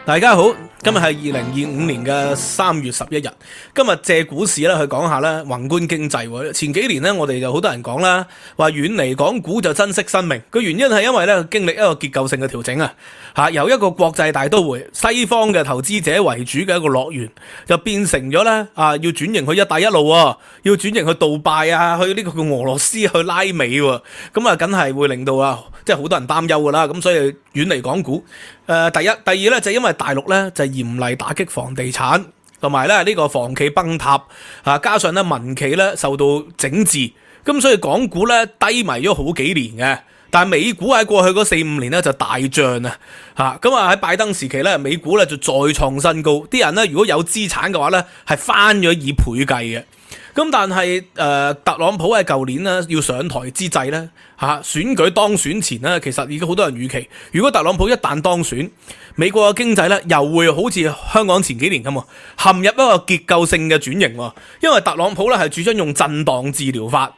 大家好，今日係2025年嘅3月11日。今日借股市咧去講下咧宏觀經濟。前幾年咧我哋就好多人講啦，話遠離港股就珍惜生命。個原因係因為咧經歷一個結構性嘅調整啊，由一個國際大都會、西方嘅投資者為主嘅一個樂園，就變成咗咧要轉型去一帶一路喎，要轉型去杜拜啊，去呢個叫俄羅斯去拉美喎。咁啊，梗係會令到即係好多人擔憂㗎啦。咁所以遠離港股。第一、第二咧就因為大陸咧就嚴厲打擊房地產，同埋咧呢個房企崩塌加上咧民企咧受到整治，咁所以港股咧低迷咗好幾年嘅。但係美股喺過去嗰4-5年咧就大漲咁喺拜登時期咧美股咧就再創新高，啲人咧如果有資產嘅話咧係翻咗以倍計嘅。咁但係特朗普喺舊年咧要上台之際咧選舉當選前咧，其實已經好多人預期，如果特朗普一旦當選，美國嘅經濟咧又會好似香港前幾年咁陷入一個結構性嘅轉型。因為特朗普咧係主張用震盪治療法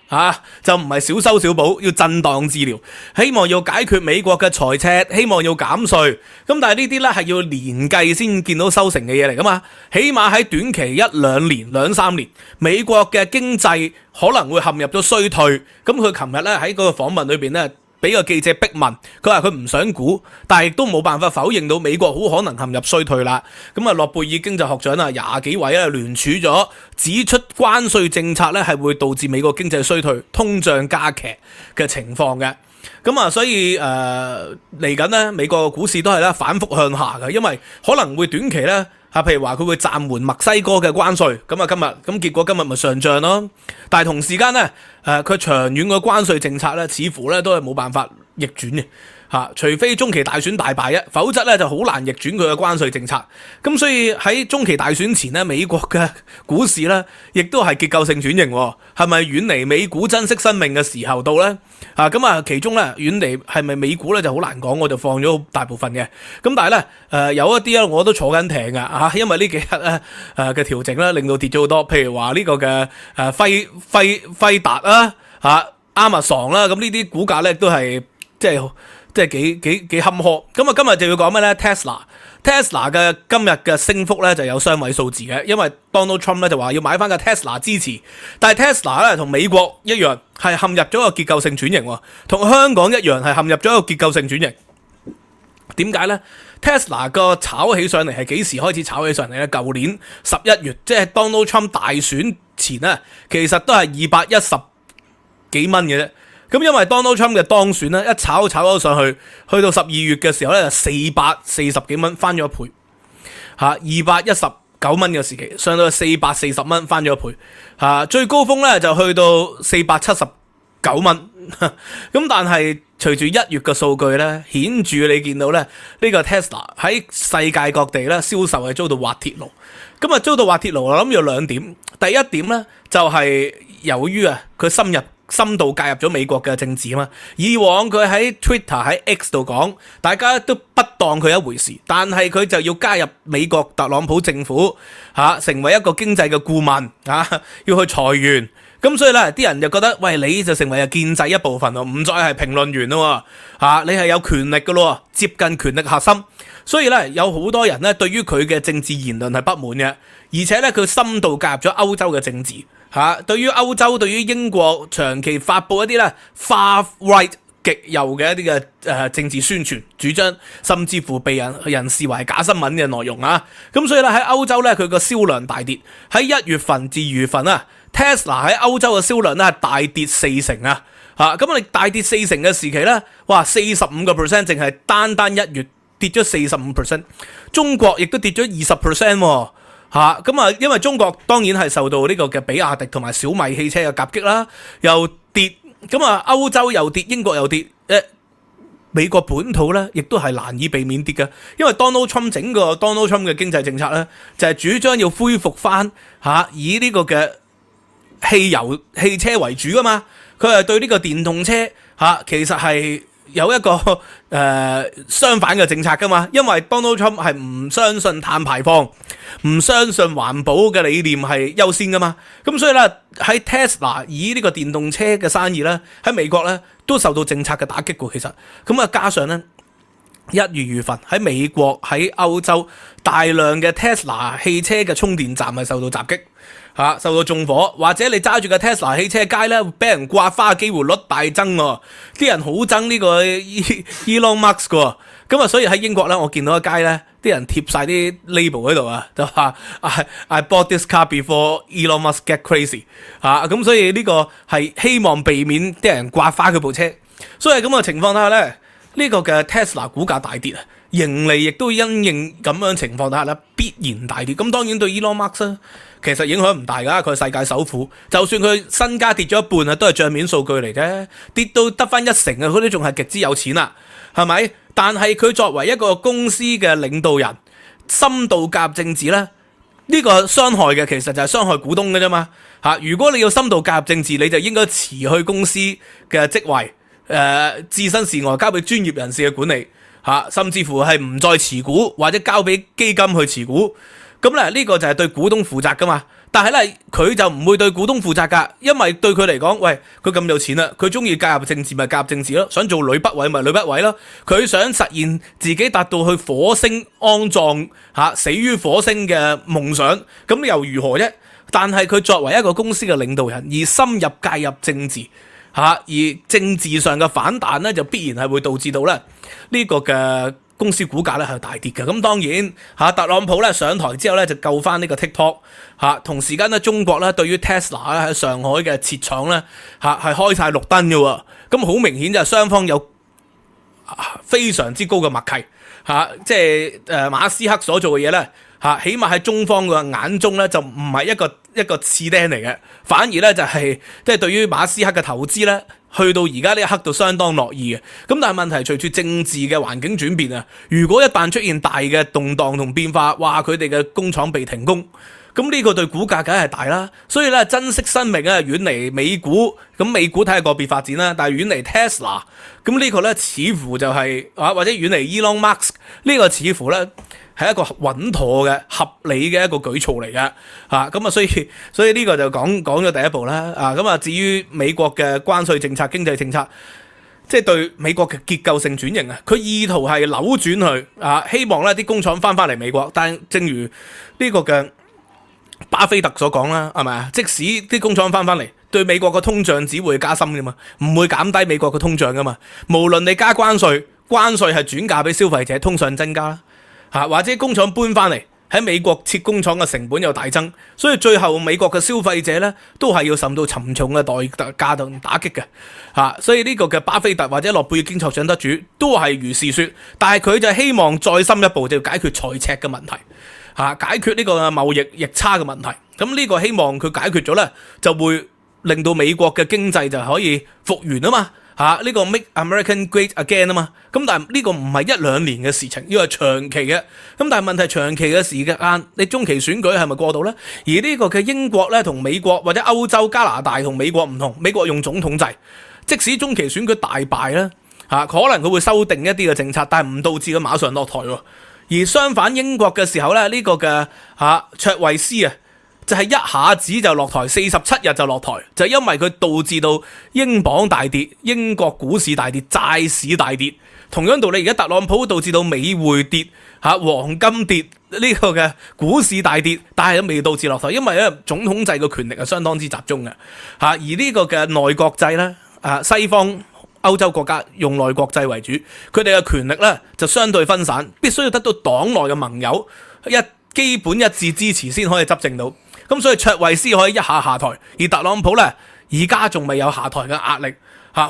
就唔係小修小補，要震盪治療，希望要解決美國嘅財赤，希望要減稅。咁但係呢啲咧係要年計先見到收成嘅嘢嚟噶嘛，起碼喺短期1-2年、2-3年，美國嘅經濟可能會陷入咗衰退。咁佢琴日咧喺嗰個訪問裏邊咧，俾個記者逼問，佢話佢唔想估，但係亦都冇辦法否認到美國好可能陷入衰退啦。咁諾貝爾經濟學獎20幾位聯署咗，指出關稅政策咧係會導致美國經濟衰退、通脹加劇嘅情況嘅。咁所以嚟緊咧美國嘅股市都係咧反覆向下嘅，因為可能會短期咧譬如話佢會暫緩墨西哥嘅關稅，結果今日咪上漲咯。但係同時間咧佢長遠嘅關稅政策咧似乎咧都係冇辦法逆轉嘅。除非中期大選大敗否則咧就好難逆轉佢嘅關稅政策。咁所以喺中期大選前咧，美國嘅股市咧亦都係結構性轉型，係咪遠離美股珍惜生命嘅時候到咧？其中咧遠離係咪美股咧就好難講，我就放咗大部分嘅。咁但係咧有一啲咧我都坐緊艇㗎因為呢幾日咧嘅調整咧令到跌咗好多，譬如話呢個嘅輝達Amazon 啦，咁呢啲股價咧都係即係幾坎坷。咁今日就要講咩咧 ？Tesla 嘅今日嘅升幅咧就有雙位數字嘅，因為 Donald Trump 咧就話要買翻個 Tesla 支持，但係 Tesla 咧同美國一樣係陷入咗一個結構性轉型，同香港一樣係陷入咗一個結構性轉型。點解咧 ？Tesla 個炒起上嚟係幾時開始炒起上嚟咧？舊年11月，即係 Donald Trump 大選前咧，其實都係210幾蚊嘅啫。咁因為 Donald Trump 嘅當選咧，一炒咗上去，去到12月嘅時候咧，就440幾蚊，翻咗一倍，219蚊嘅時期上到440蚊，翻咗一倍最高峰咧就去到479蚊。咁但係隨住1月嘅數據咧，顯著你見到咧呢個 Tesla 喺世界各地咧銷售係遭到滑鐵盧。咁遭到滑鐵盧，我諗有兩點。第一點咧就係由於佢深度介入咗美國嘅政治嘛。以往佢喺 Twitter 喺 X 度講，大家都不當佢一回事，但係佢就要加入美國特朗普政府成為一個經濟嘅顧問要去裁員。咁所以咧啲人就覺得，喂，你就成為建制一部分咯，唔再係評論員咯你係有權力嘅咯，接近權力核心。所以咧有好多人咧對於佢嘅政治言論係不滿嘅，而且咧佢深度介入咗歐洲嘅政治對於歐洲、對於英國長期發布一啲咧 far right 極右嘅一啲嘅政治宣傳主張，甚至乎被人視為假新聞嘅內容咁所以咧喺歐洲咧佢個銷量大跌，喺1月份至2月份Tesla 喺歐洲嘅銷量咧係大跌40%咁你大跌40%嘅時期咧，哇 45%淨係單1月跌咗45%，中國亦都跌咗20%因為中國當然係受到呢個嘅比亞迪同埋小米汽車嘅夾擊啦，又跌，歐洲又跌，英國又跌，美國本土咧亦都係難以避免跌嘅，因為 Donald Trump 整個 Donald Trump 嘅經濟政策咧就係主張要恢復翻以呢個嘅汽車為主噶嘛，佢係對呢個電動車其實係有一個相反嘅政策噶嘛，因為 Donald Trump 係唔相信碳排放，唔相信環保嘅理念係優先噶嘛，咁所以咧喺 Tesla 以呢個電動車嘅生意咧喺美國咧都受到政策嘅打擊嘅，其實咁加上咧1月份喺美國喺歐洲大量嘅 Tesla 汽車嘅充電站係受到襲擊。受到縱火，或者你揸住個 Tesla 汽車街咧，俾人刮花嘅機會率大增喎。啲人好憎呢個 Elon Musk 嘅，咁啊，所以喺英國咧，我見到一街咧，啲人貼晒啲 label 喺度啊，就話 I bought this car before Elon Musk get crazy 咁所以呢個係希望避免啲人刮花佢部車。所以咁嘅情況下咧，呢個嘅 Tesla 股價大跌啊，盈利亦都因應咁樣情況下咧，必然大跌。咁當然對 Elon Musk 咧，其實影響唔大噶，佢係世界首富，就算佢身家跌咗一半啊，都係帳面數據嚟啫，跌到得翻1成啊，嗰啲仲係極之有錢啦，係咪？但係佢作為一個公司嘅領導人，深度介入政治咧，呢個傷害嘅其實就係傷害股東嘅啫嘛。如果你要深度介入政治，你就應該辭去公司嘅職位，置身事外，交俾專業人士嘅管理，甚至乎係唔再持股，或者交俾基金去持股。咁咧呢個就係對股東負責噶嘛，但係咧佢就唔會對股東負責噶，因為對佢嚟講，喂，佢咁有錢啦，佢中意介入政治咪介入政治咯，想做呂不韋咪呂不韋咯，佢想實現自己達到去火星安葬死於火星嘅夢想，咁又如何啫？但係佢作為一個公司嘅領導人，而深入介入政治而政治上嘅反彈咧，就必然係會導致到咧呢個嘅公司股價咧係大跌嘅。咁當然特朗普咧上台之後咧就救翻呢個 TikTok 同時間咧中國咧對於 Tesla 咧喺上海嘅設廠咧係開晒綠燈嘅喎。咁好明顯就係雙方有非常之高嘅默契即係馬斯克所做嘅嘢咧起碼喺中方嘅眼中咧就唔係一個刺釘嚟嘅，反而咧就係即係對於馬斯克嘅投資咧，去到而家呢一刻就相當樂意嘅。咁但係問題隨住政治嘅環境轉變啊，如果一旦出現大嘅動盪同變化，哇！佢哋嘅工廠被停工，咁呢個對股價梗係大啦。所以咧珍惜生命啊，遠離美股，咁美股睇下個別發展啦，但係遠離 Tesla， 咁呢個咧似乎就係或者遠離 Elon Musk 呢個似乎咧係一個穩妥嘅合理嘅一個舉措嚟嘅咁所以呢個就講咗第一步啦咁至於美國嘅關稅政策、經濟政策，即係對美國嘅結構性轉型啊，佢意圖係扭轉佢希望咧啲工廠翻嚟美國，但正如呢個嘅巴菲特所講啦，係咪啊？即使啲工廠翻嚟，對美國嘅通脹只會加深㗎嘛，唔會減低美國嘅通脹㗎嘛。無論你加關稅係轉嫁俾消費者，通脹增加啦。或者工廠搬翻嚟喺美國設工廠嘅成本又大增，所以最後美國嘅消費者咧都係要受到沉重嘅代價同打擊嘅所以呢個嘅巴菲特或者諾貝爾經濟學獎得主都係如是說，但係佢就希望再深一步就要解決財赤嘅問題解決呢個貿易逆差嘅問題。咁呢個希望佢解決咗咧，就會令到美國嘅經濟就可以復原啊嘛。呢個 Make American Great Again 啊嘛，咁但係呢個唔係1-2年嘅事情，要係長期嘅。咁但係問題長期嘅時間，你中期選舉係咪過到呢？而呢個嘅英國咧同美國或者歐洲加拿大同美國唔同，美國用總統制，即使中期選舉大敗咧可能佢會修訂一啲嘅政策，但係唔導致佢馬上落台喎。而相反英國嘅時候咧，呢個嘅卓慧思就係一下子就落台，47日就落台，就係因為佢導致到英鎊大跌、英國股市大跌、債市大跌。同樣道理，而家特朗普導致到美匯跌、黃金跌，呢個嘅股市大跌，但係都未導致落台，因為咧總統制嘅權力係相當之集中嘅而呢個嘅內閣制咧，西方歐洲國家用內閣制為主，佢哋嘅權力咧就相對分散，必須要得到黨內嘅盟友基本一致支持先可以執政到。咁所以卓慧思可以一下下台，而特朗普咧而家仲未有下台嘅壓力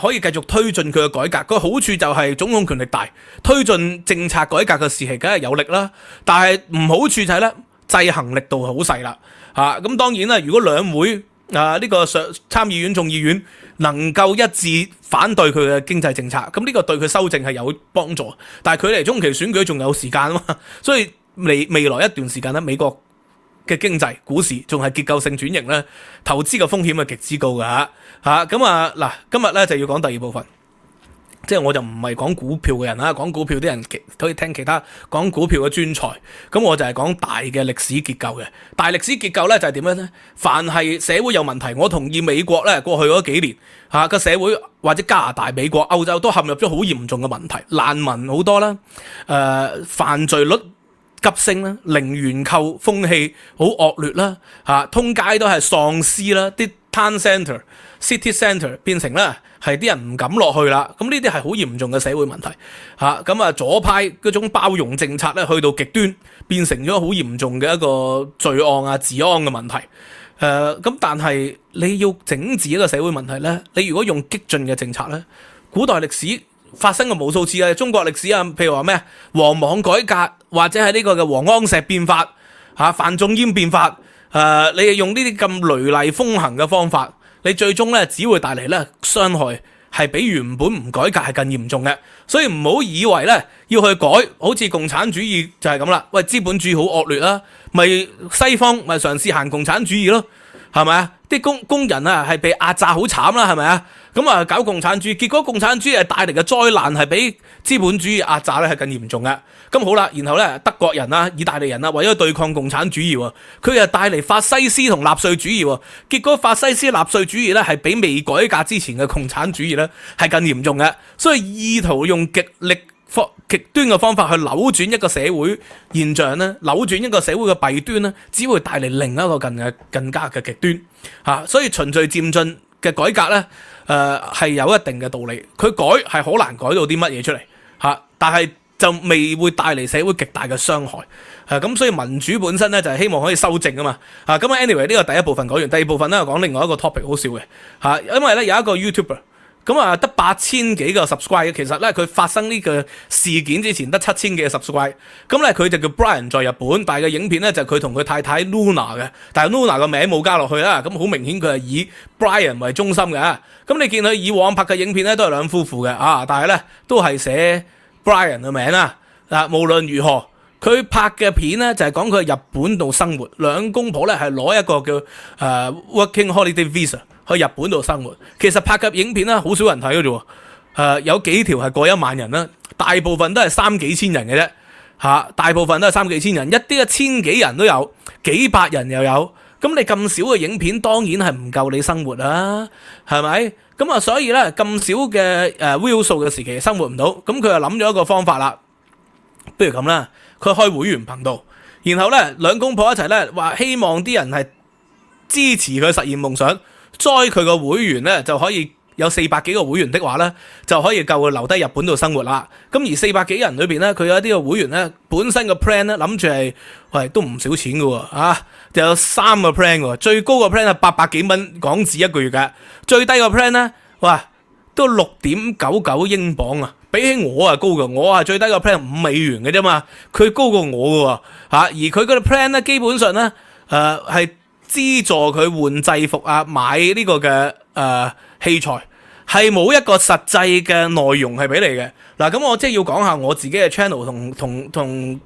可以繼續推進佢嘅改革。個好處就係總統權力大，推進政策改革嘅時期梗係有力啦。但係唔好處就係咧制衡力度好細啦咁當然啦，如果兩會呢個參議院眾議院能夠一致反對佢嘅經濟政策，咁呢個對佢修正係有幫助。但係距離中期選舉仲有時間啊嘛，所以未來一段時間咧，美國嘅經濟股市仲係結構性轉型咧，投資嘅風險係極之高嘅咁嗱，今日咧就要講第二部分，即係我就唔係講股票嘅人啦，講股票啲人可以聽其他講股票嘅專才，咁我就係講大嘅歷史結構嘅。大歷史結構咧就係點樣咧？凡係社會有問題，我同意美國咧過去嗰幾年個社會或者加拿大、美國、歐洲都陷入咗好嚴重嘅問題，難民好多啦，犯罪率急升啦，零元購風氣好惡劣啦，通街都係喪屍啦，啲 town centre、city centre 變成咧係啲人唔敢落去啦，咁呢啲係好嚴重嘅社會問題咁左派嗰種包容政策咧去到極端，變成咗好嚴重嘅一個罪案治安嘅問題。咁但係你要整治一個社會問題咧，你如果用激進嘅政策咧，古代歷史發生過無數次中國歷史譬如話咩王莽改革或者係呢個嘅王安石變法范仲淹變法，你用呢啲咁雷厲風行嘅方法，你最終咧只會帶嚟咧傷害，係比原本唔改革係更嚴重嘅。所以唔好以為咧要去改，好似共產主義就係咁啦。喂，資本主義好惡劣啦，咪西方咪嘗試行共產主義咯，係咪啊？啲工人係被壓榨好慘啦，係咪啊？咁搞共產主義，結果共產主義係帶嚟嘅災難係比資本主義壓榨咧係更嚴重嘅。咁好啦，然後咧德國人意大利人為咗對抗共產主義，佢又帶嚟法西斯同納粹主義，結果法西斯納粹主義咧係比未改革之前嘅共產主義咧係更嚴重嘅。所以意圖用極端嘅方法去扭轉一個社會現象咧，扭轉一個社會嘅弊端咧，只會帶嚟另一個更加嘅極端所以循序漸進嘅改革咧係有一定嘅道理，佢改係好難改到啲乜嘢出嚟但係就未會帶嚟社會極大嘅傷害咁所以民主本身咧就係希望可以修正啊嘛咁anyway 呢個第一部分講完，第二部分咧講另外一個 topic 好笑嘅因為咧有一個 YouTuber 咁得8000幾個 subscribe， 其實咧佢發生呢個事件之前得7000幾個 subscribe， 咁咧佢就叫 Brian 在日本，但係個影片咧就佢同佢太太 Luna 嘅，但係 Luna 個名冇加落去啦，咁好明顯佢係以 Brian 為中心嘅。咁你見佢以往拍嘅影片咧都係兩夫婦嘅但係咧都係寫 Brian 嘅名啦。無論如何，佢拍嘅片咧就係講佢喺日本度生活，兩公婆咧係攞一個叫Working Holiday Visa。去日本度生活，其實拍嘅影片咧好少人睇嘅啫，有幾條係過1萬人啦，大部分都係3幾千人嘅啫，大部分都係3幾千人，一啲1000幾人都有，幾百人又有，咁你咁少嘅影片，當然係唔夠你生活啦，係咪？咁所以咧咁少嘅view 數嘅時期生活唔到，咁佢就諗咗一個方法啦，不如咁啦，佢開會員頻道，然後咧兩公婆一齊咧話希望啲人係支持佢實現夢想。佢個會員咧就可以有400幾個會員的話咧，就可以夠佢留低日本度生活啦。咁而400幾人裏邊咧，佢有一啲個會員咧，本身個 plan 咧諗住係都唔少錢嘅就有3個 plan 嘅，最高個 plan 係800幾蚊港紙一個月嘅，最低個 plan 咧，都6.99英鎊啊！比起我係高嘅，我係最低個 plan 5美元嘅啫嘛，佢高過我嘅而佢嗰個 plan 咧，基本上咧係資助佢換制服買呢個嘅器材，係冇一個實際嘅內容係俾你嘅。咁我即係要講下我自己嘅 channel 同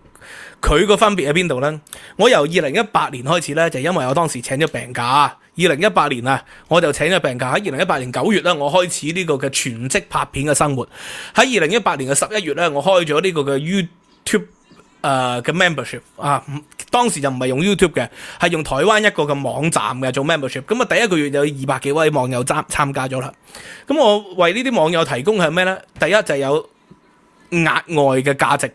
佢個分別喺邊度呢？我由2018年開始呢，就因為我當時請咗病假。2018年我就請咗病假。喺2018年9月呢，我開始呢個嘅全職拍片嘅生活。喺2018年嘅11月呢，我開咗呢個嘅 YouTube嘅 membership 當時就唔係用 YouTube 嘅，係用台灣一個嘅網站嘅做 membership。咁第一個月有200幾位網友參加咗啦。咁我為呢啲網友提供係咩呢？第一就係有額外嘅價值。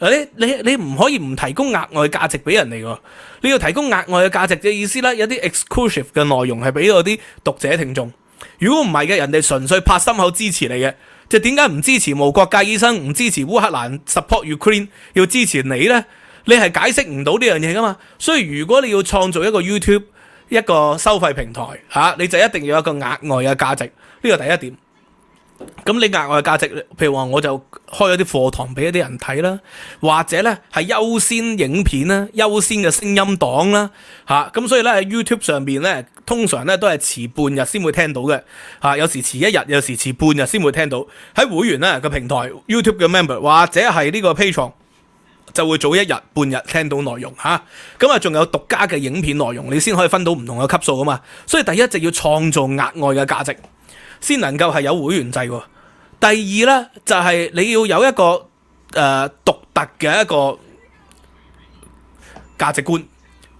你唔可以唔提供額外價值俾人哋喎，你要提供額外嘅價值嘅意思咧，有啲 exclusive 嘅內容係俾嗰啲讀者聽眾。如果唔係嘅，人哋純粹拍心口支持你嘅，就點解唔支持無國界醫生，唔支持烏克蘭 support Ukraine， 要支持你呢？你係解釋唔到呢樣嘢噶嘛？所以如果你要創造一個 YouTube 一個收費平台你就一定要有一個額外嘅價值，呢個第一點。咁你額外嘅價值，譬如話我就開咗啲課堂俾一啲人睇啦，或者咧係優先影片啦、優先嘅聲音檔啦，咁所以咧喺 YouTube 上邊咧，通常咧都係遲半日先會聽到嘅，有時遲1日，有時遲半日先會聽到。喺會員咧個平台 YouTube 嘅 member 或者係呢個 Patreon 就會早1日半日聽到內容咁仲有獨家嘅影片內容，你先可以分到唔同嘅級數啊嘛。所以第一就要創造額外嘅價值，先能夠係有會員制喎。第二咧就係你要有一個獨特嘅一個價值觀。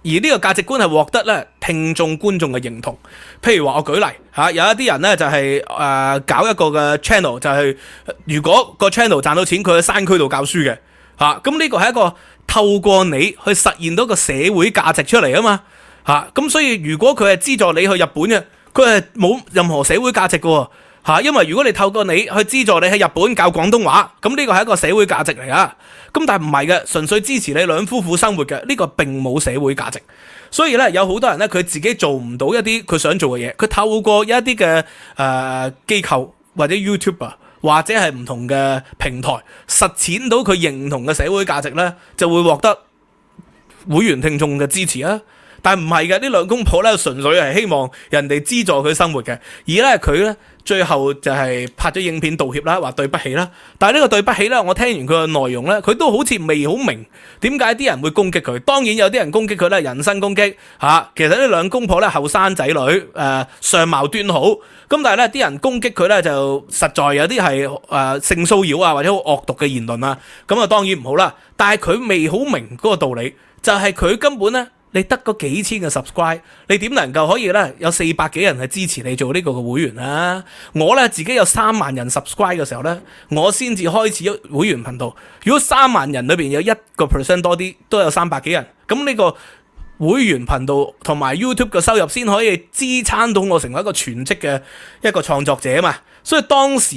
而呢個價值觀係獲得咧聽眾觀眾嘅認同。譬如話我舉例嚇，有一啲人咧就係搞一個嘅 channel， 就係如果個 channel 賺到錢，佢喺山區度教書嘅嚇。咁呢個係一個透過你去實現到個社會價值出嚟啊嘛嚇。咁所以如果佢係資助你去日本嘅，佢係冇任何社會價值嘅喎嚇。因為如果你透過你去資助你喺日本教廣東話，咁呢個係一個社會價值嚟啊。咁但係唔係嘅，純粹支持你兩夫婦生活嘅，呢個並冇社會價值。所以咧，有好多人咧，佢自己做唔到一啲佢想做嘅嘢，佢透過一啲嘅機構或者 YouTuber 或者係唔同嘅平台實踐到佢認同嘅社會價值咧，就會獲得會員聽眾嘅支持啊。但係唔係嘅，呢兩公婆咧純粹係希望人哋資助佢生活嘅，而咧佢咧最後就係拍咗影片道歉啦，話對不起啦。但係呢個對不起咧，我聽完佢嘅內容咧，佢都好似未好明點解啲人會攻擊佢。當然有啲人攻擊佢咧，人身攻擊嚇。其實呢兩公婆咧後生仔女相貌端好，咁但係咧啲人攻擊佢咧就實在有啲係性騷擾啊或者好惡毒嘅言論啊，咁啊當然唔好啦。但係佢未好明嗰個道理，就係佢根本咧。你得嗰幾千嘅 subscribe， 你點能夠可以咧有400幾人係支持你做呢個嘅會員啊？我咧自己有3萬人 subscribe 嘅時候咧，我先至開始咗會員頻道。如果3萬人裏邊有1% 多啲，都有300幾人，咁呢個會員頻道同埋 YouTube 嘅收入先可以支撐到我成為一個全職嘅一個創作者嘛。所以當時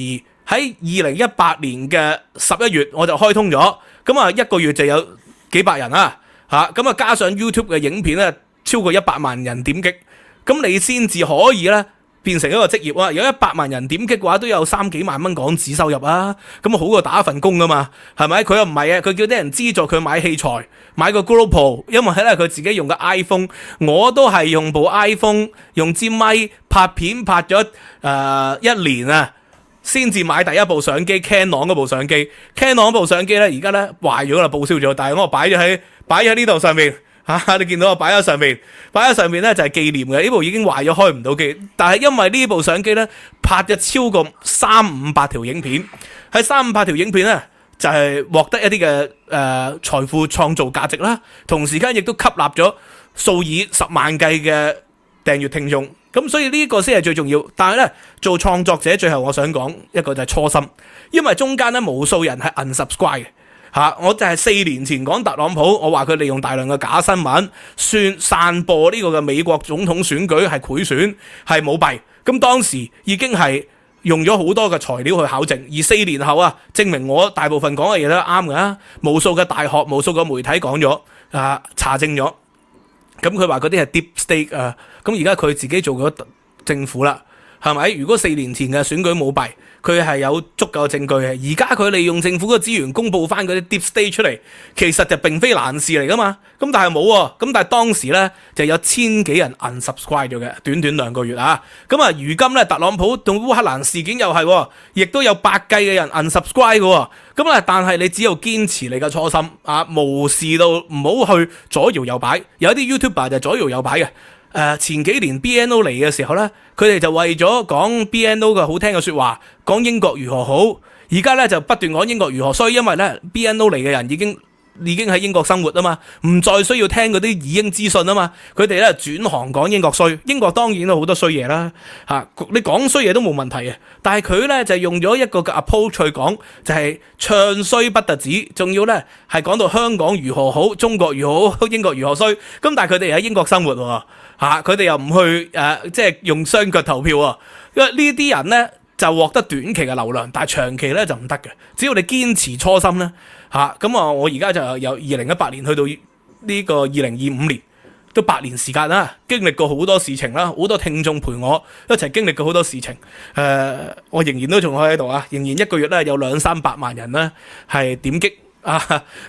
喺2018年嘅11月我就開通咗，咁啊1個月就有幾百人啊。咁啊，加上 YouTube 嘅影片咧，超過100萬人點擊，咁你先至可以咧變成一個職業啊！有100萬人點擊嘅話，都有3幾萬蚊港紙收入啊！咁好過打一份工噶嘛，係咪？佢又唔係啊，佢叫啲人資助佢買器材，買個 GoPro， 因為咧佢自己用個 iPhone， 我都係用部 iPhone 用支咪拍片拍咗1年啊，先至買第一部相機 Canon 嗰部相機。Canon 部相機咧而家咧壞咗啦，報銷咗，但係我擺咗喺呢度上面你見到我擺喺上面咧就係紀念嘅。呢部已經壞咗，開唔到機，但係因為呢部相機咧拍咗超過300-500條影片，喺300-500條影片咧就係獲得一啲嘅財富創造價值啦，同時間亦都吸納咗數以10萬計嘅訂閱聽眾，咁所以呢個先係最重要。但係咧做創作者最後我想講一個就係初心，因為中間咧無數人係 unsubscribe 嘅。我就係4年前講特朗普，我話佢利用大量嘅假新聞散播呢個嘅美國總統選舉係賄選係舞弊，咁當時已經係用咗好多嘅材料去考證，而4年後啊，證明我大部分講嘅嘢都啱嘅，無數嘅大學、無數嘅媒體講咗查證咗，咁佢話嗰啲係 deep state 啊，咁而家佢自己做咗政府啦，係咪？如果4年前嘅選舉舞弊，佢係有足夠證據嘅，而家佢利用政府嘅資源公佈翻嗰啲 deep state 出嚟，其實就並非難事嚟噶嘛。咁但係冇喎，咁但係當時咧就有1000幾人 unsubscribe 咗嘅，短短2個月啊。咁啊，如今咧特朗普同烏克蘭事件又係，亦都有百計嘅人 unsubscribe 嘅。咁啊，但係你只要堅持你嘅初心啊，無視到唔好去左搖右擺。有啲 YouTuber 就左搖右擺嘅。前幾年 BNO 嚟嘅時候咧，佢哋就為咗講 BNO 嘅好聽嘅說話，講英國如何好，而家咧就不斷講英國如何衰，因為咧 BNO 嚟嘅人已經喺英國生活啊嘛，唔再需要聽嗰啲以英資訊啊嘛，佢哋咧轉行講英國衰，英國當然都好多衰嘢啦你講衰嘢都冇問題嘅，但係佢咧就用咗一個嘅 approach 去講，就係唱衰不特止，仲要咧係講到香港如何好，中國如何好，英國如何衰，咁但係佢哋喺英國生活喎。佢哋又唔去即係用雙腳投票啊！因為呢啲人咧就獲得短期嘅流量，但係長期咧就唔得嘅。只要你堅持初心咧咁我而家就由2018年去到呢個2025年，都8年時間啦，經歷過好多事情啦，好多聽眾陪我一齊經歷過好多事情。我仍然都仲可以喺度仍然1個月咧有200-300萬人咧係點擊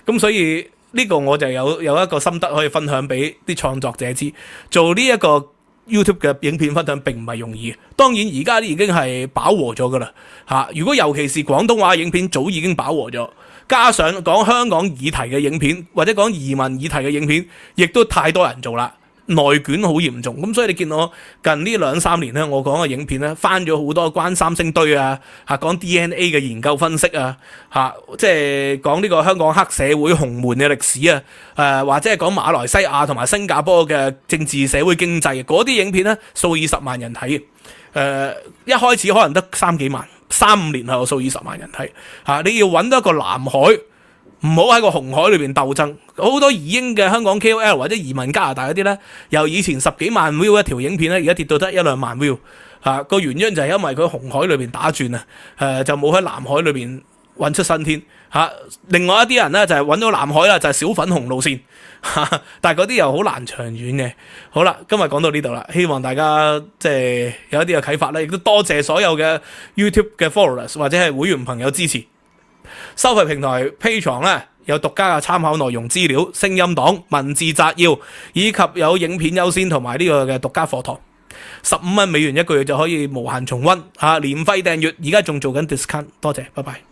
咁所以。呢個我就有一個心得可以分享俾啲創作者知，做呢一個 YouTube 嘅影片分享並唔係容易。當然而家已經係飽和咗噶啦如果尤其是廣東話影片早已經飽和咗，加上講香港議題嘅影片或者講移民議題嘅影片，亦都太多人做啦。內卷好嚴重，咁所以你見我近呢2-3年咧，我講嘅影片咧翻咗好多關三星堆啊，講 DNA 嘅研究分析啊，即係講呢個香港黑社會洪門嘅歷史啊，或者係講馬來西亞同埋新加坡嘅政治社會經濟嗰啲影片咧，數以十萬人睇一開始可能得3幾萬，3-5年後數以十萬人睇你要揾到一個南海。唔好喺個紅海裏邊鬥爭，好多移英嘅香港 KOL 或者移民加拿大嗰啲呢，由以前10幾萬 view 一條影片呢，而家跌到得1-2萬 view，個原因就係因為佢紅海裏邊打轉就冇喺南海裏邊揾出新天另外一啲人呢，就係揾到南海啦，就係小粉紅路線但係嗰啲又好難長遠嘅。好啦，今日講到呢度啦，希望大家即係有一啲嘅啟發啦，亦都多謝所有嘅 YouTube 嘅 followers 或者係會員朋友支持。收費平台 Patreon 咧有獨家嘅參考內容資料、聲音檔、文字摘要，以及有影片優先同埋呢個嘅獨家課堂。$15一個月就可以無限重溫，年費訂閱，而家仲做緊 discount，多謝，拜拜。